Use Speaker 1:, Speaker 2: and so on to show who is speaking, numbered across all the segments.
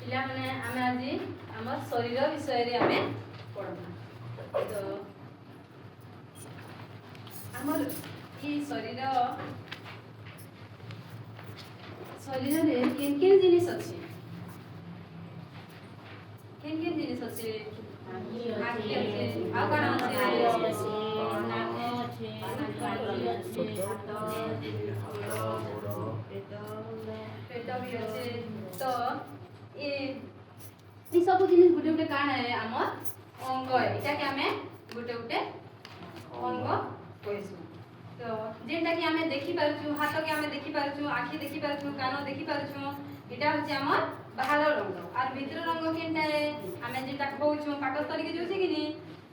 Speaker 1: पिला माने आमे आज हमर शरीर विषय रे आमे पढमा तो हमर ई शरीर रे केन केन जिनिस अछि केन केन जिनिस अछि आखि अछि आ कोन अछि नाक अछि कान अछि पेट भी अछि तो ई सब जिनिस गुटे गुटे काण है हमर अंग है इटा के हमें गुटे गुटे अंग कहसु तो जेंटा कि हमें देखि पारछु हाथ के हमें देखि पारछु आखि देखि पारछु कान देखि पारछु इटा होचे हमर बाहर रंग और भीतर रंग केनटा है हमें जेटा खाउछु पाकस्थली के जोछि कि नी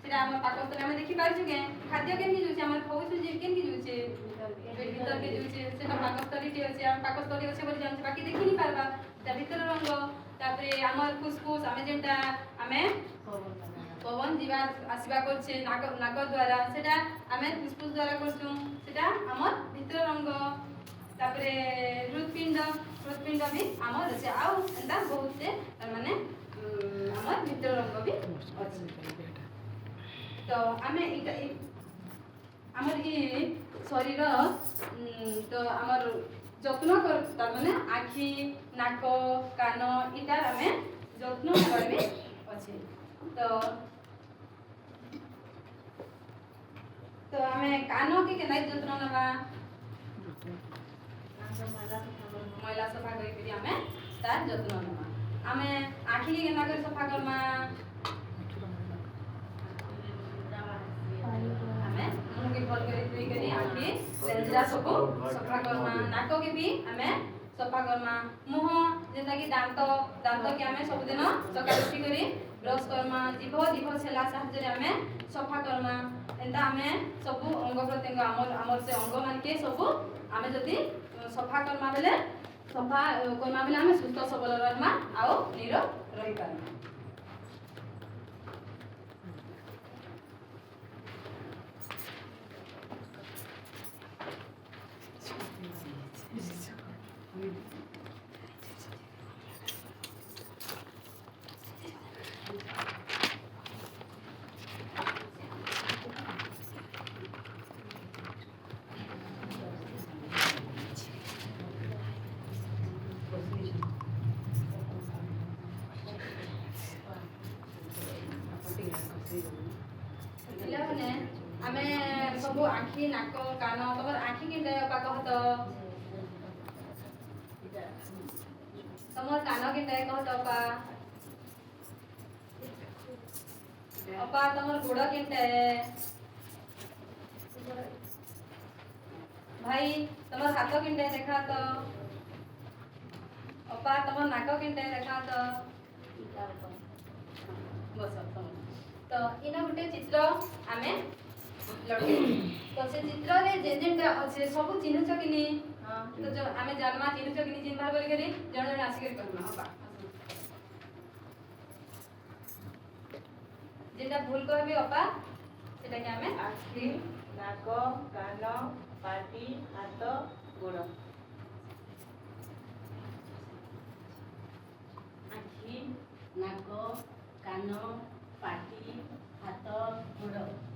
Speaker 1: सेटा हमर पाकस्थली हमें देखि पारछु के खाद्य केन कि जोछि हमर खाउछु जे केन कि जोछि भीतर के जोछि सेटा पाकस्थली के होचे हम पाकस्थली होचे बोली जानछु बाकी देखि नी पारबा ता भीतर रंग तापरे हमर फुसफुस हमें जेंटा हमें पवन जीवा आसीबा करछे नाक द्वारा सेटा हमें फुसफुस द्वारा करछु सेटा हमर भीतर रंग तापरे हृदपिंड भी हमर আছে आउ एंदा बहुत से माने हमर भीतर रंग भी अछि तो हमें इटा हमर ई शरीर तो हमर যত্ন কর তার মানে আখি নাক কান ইটার আমি যত্ন করবি আছে তো তো আমি কান के केना যত্न নেবা ময়লা সফা করি করি আমি তার যত্ন নেবা আমি আখি के केना করে সফা করমা हमें मुंह के खोल कर धुई करी आखि लेंजरा सबको सफा करना नाक के भी हमें सफा करना मुंह जेता कि दांत के हमें सब दिन सकाळ उठी करी ब्रश करना जीभ छेला साहाय्य रे हमें सफा करना एंता हमें सब अंग प्रत्यंग हमर से अंग मान के सब हमें जदी सफा करना बेले सफा करना बेले हमें सुस्थ सबल रहमा आउ निरोग रही पारना आमे सब आखि नाक कान तबर आखि केनटा अपा कहत तमर कान केनटा कहत अपा तमर गोड़ केनटा भाई तमर हाथ केनटा देखा तो अपा तमर नाक केनटा देखा तो बस तो इना गुटे चित्र आमे लगे तो से चित्र रे जेजेंटा अच्छे सब चिन्ह कि नी तो जो आमे जानमा चिन्ह कि नी चिन्ह भाग करी जण जण आसी कर करना अपा जेटा भूल कहबी अपा सेटा के आमे
Speaker 2: आखि नाक कान पाटी हाथ गोड़
Speaker 3: आखि नाक कान पाटी हाथ गोड़